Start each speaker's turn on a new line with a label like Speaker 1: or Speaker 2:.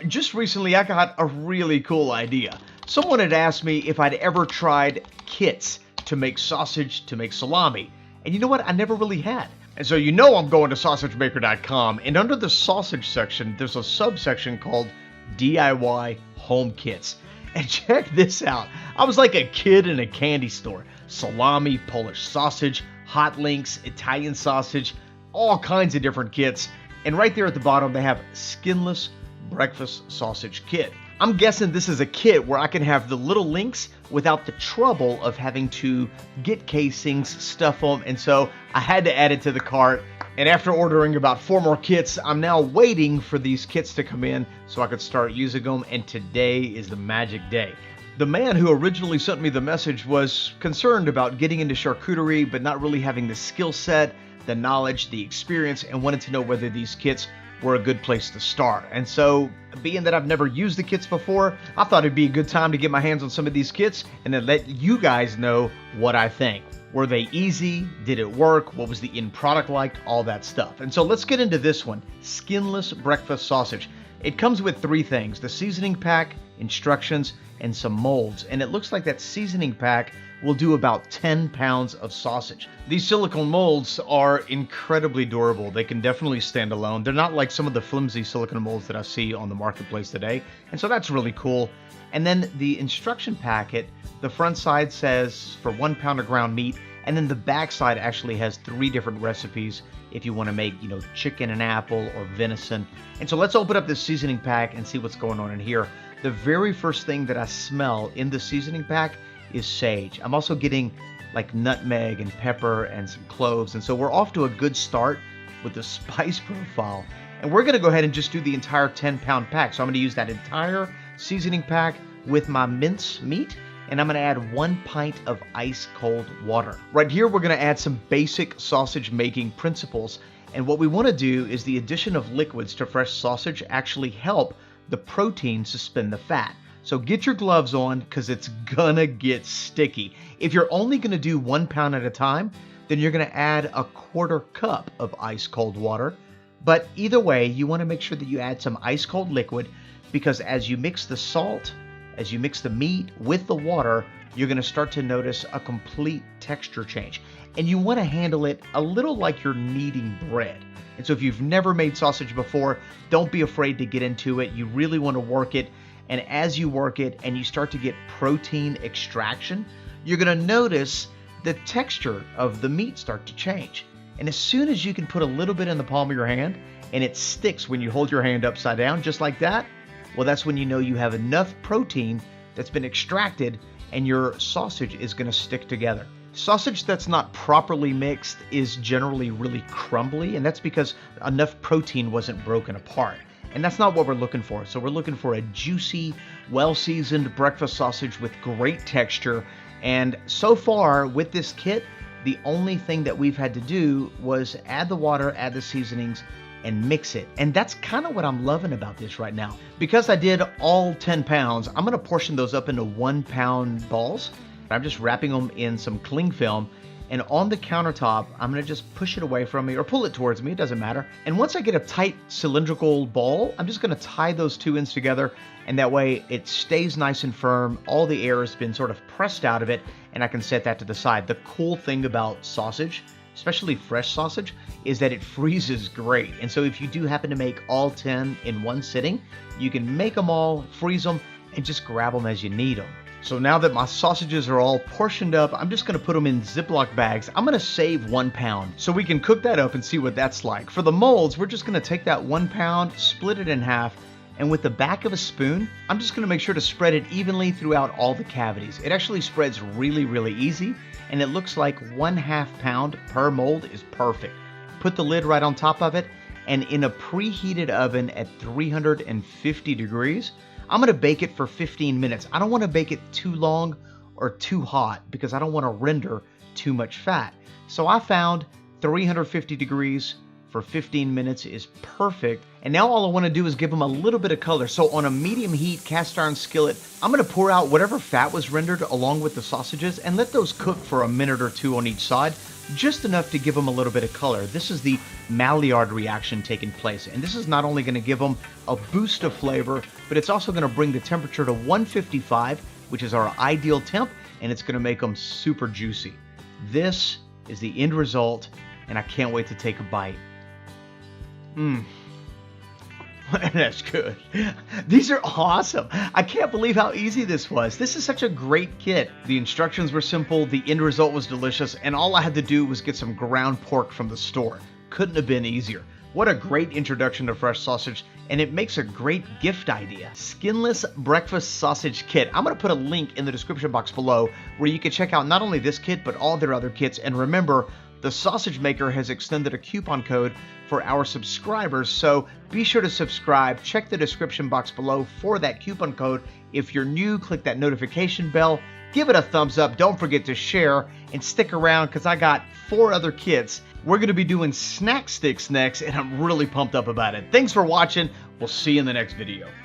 Speaker 1: Just recently, I got a really cool idea. Someone had asked me if I'd ever tried kits to make sausage, to make salami. And you know what? I never really had. And so you know I'm going to sausagemaker.com, and under the sausage section, there's a subsection called DIY Home Kits. And check this out. I was like a kid in a candy store. Salami, Polish sausage, hot links, Italian sausage, all kinds of different kits. And right there at the bottom, they have Skinless breakfast sausage kit. I'm guessing this is a kit where I can have the little links without the trouble of having to get casings, stuff them, and so I had to add it to the cart. And after ordering about 4 more kits, I'm now waiting for these kits to come in so I could start using them, and today is the magic day. The man who originally sent me the message was concerned about getting into charcuterie, but not really having the skill set, the knowledge, the experience, and wanted to know whether these kits were a good place to start. And so, being that I've never used the kits before, I thought it'd be a good time to get my hands on some of these kits and then let you guys know what I think. Were they easy? Did it work? What was the end product like? All that stuff. And so let's get into this one, Skinless breakfast sausage. It comes with 3 things: the seasoning pack, instructions, and some molds. And it looks like that seasoning pack will do about 10 pounds of sausage. These silicone molds are incredibly durable. They can definitely stand alone. They're not like some of the flimsy silicone molds that I see on the marketplace today. And so that's really cool. And then the instruction packet, the front side says for 1 pound of ground meat, and then the back side actually has 3 different recipes if you want to make, chicken and apple or venison. And so let's open up this seasoning pack and see what's going on in here. The very first thing that I smell in the seasoning pack is sage. I'm also getting like nutmeg and pepper and some cloves. And so we're off to a good start with the spice profile. And we're going to go ahead and just do the entire 10-pound pack. So I'm going to use that entire seasoning pack with my mince meat. And I'm going to add 1 pint of ice cold water. Right here, we're going to add some basic sausage making principles. And what we want to do is the addition of liquids to fresh sausage actually help the protein suspend the fat. So get your gloves on because it's gonna get sticky. If you're only gonna do 1 pound at a time, then you're gonna add a 1/4 cup of ice cold water. But either way, you wanna make sure that you add some ice cold liquid, because as you mix the salt, as you mix the meat with the water, you're gonna start to notice a complete texture change. And you wanna handle it a little like you're kneading bread. And so if you've never made sausage before, don't be afraid to get into it. You really wanna work it. And as you work it and you start to get protein extraction, you're gonna notice the texture of the meat start to change. And as soon as you can put a little bit in the palm of your hand and it sticks when you hold your hand upside down, just like that, well, that's when you know you have enough protein that's been extracted and your sausage is gonna stick together. Sausage that's not properly mixed is generally really crumbly, and that's because enough protein wasn't broken apart. And that's not what we're looking for. So we're looking for a juicy, well-seasoned breakfast sausage with great texture. And so far with this kit, the only thing that we've had to do was add the water, add the seasonings, and mix it. And that's kind of what I'm loving about this right now. Because I did all 10 pounds, I'm gonna portion those up into 1 pound balls. I'm just wrapping them in some cling film. And on the countertop, I'm gonna just push it away from me or pull it towards me, it doesn't matter. And once I get a tight cylindrical ball, I'm just gonna tie those 2 ends together, and that way it stays nice and firm. All the air has been sort of pressed out of it, and I can set that to the side. The cool thing about sausage, especially fresh sausage, is that it freezes great. And so if you do happen to make all 10 in one sitting, you can make them all, freeze them, and just grab them as you need them. So now that my sausages are all portioned up, I'm just gonna put them in Ziploc bags. I'm gonna save 1 pound so we can cook that up and see what that's like. For the molds, we're just gonna take that 1 pound, split it in half, and with the back of a spoon, I'm just gonna make sure to spread it evenly throughout all the cavities. It actually spreads really, really easy, and it looks like 1/2 pound per mold is perfect. Put the lid right on top of it, and in a preheated oven at 350 degrees, I'm gonna bake it for 15 minutes. I don't wanna bake it too long or too hot because I don't wanna render too much fat. So I found 350 degrees for 15 minutes is perfect. And now all I wanna do is give them a little bit of color. So on a medium heat cast iron skillet, I'm gonna pour out whatever fat was rendered along with the sausages and let those cook for a minute or 2 on each side just enough to give them a little bit of color. This is the Maillard reaction taking place, and this is not only going to give them a boost of flavor, but it's also going to bring the temperature to 155, which is our ideal temp, and it's going to make them super juicy. This is the end result, and I can't wait to take a bite. That's good. These are awesome. I can't believe how easy this was. This is such a great kit. The instructions were simple, the end result was delicious, and all I had to do was get some ground pork from the store. Couldn't have been easier. What a great introduction to fresh sausage, and it makes a great gift idea. Skinless Breakfast Sausage Kit. I'm going to put a link in the description box below where you can check out not only this kit, but all their other kits. And remember, the sausage maker has extended a coupon code for our subscribers, so be sure to subscribe. Check the description box below for that coupon code. If you're new, click that notification bell, give it a thumbs up, don't forget to share, and stick around because I got 4 other kits. We're going to be doing snack sticks next, and I'm really pumped up about it. Thanks for watching. We'll see you in the next video.